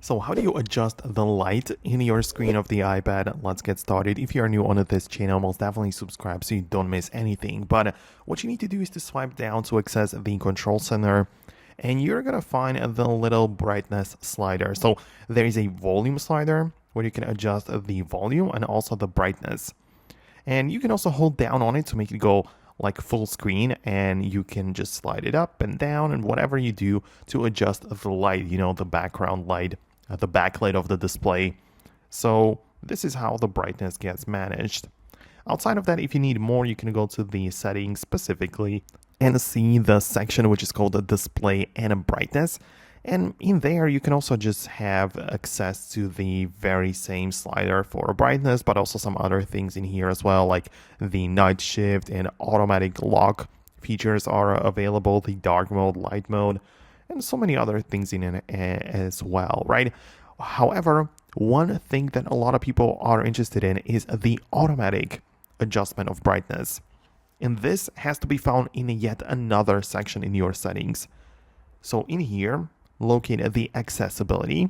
So how do you adjust the light in your screen of the iPad? Let's get started. If you are new on this channel, most definitely subscribe so you don't miss anything. But what you need to do is to swipe down to access the control center, and you're gonna find the little brightness slider. So there is a volume slider where you can adjust the volume and also the brightness. And you can also hold down on it to make it go like full screen, and you can just slide it up and down and whatever you do to adjust the light, the background light, the backlight of the display. So this is how the brightness gets managed. Outside of that, if you need more, you can go to the settings specifically and see the section which is called the display and brightness. And in there, you can also just have access to the very same slider for brightness, but also some other things in here as well, like the night shift and automatic lock features are available, the dark mode, light mode, and so many other things in it as well, right? However, one thing that a lot of people are interested in is the automatic adjustment of brightness. And this has to be found in yet another section in your settings. So in here, locate the accessibility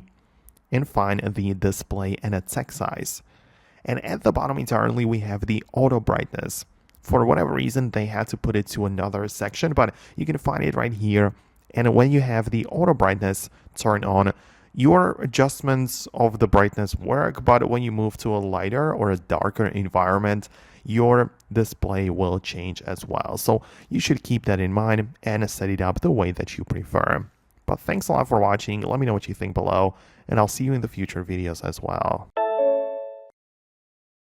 and find the display and a text size. And at the bottom entirely, we have the auto brightness. For whatever reason, they had to put it to another section, but you can find it right here. And when you have the auto brightness turned on, your adjustments of the brightness work, but when you move to a lighter or a darker environment, your display will change as well. So you should keep that in mind and set it up the way that you prefer. But thanks a lot for watching. Let me know what you think below, and I'll see you in the future videos as well.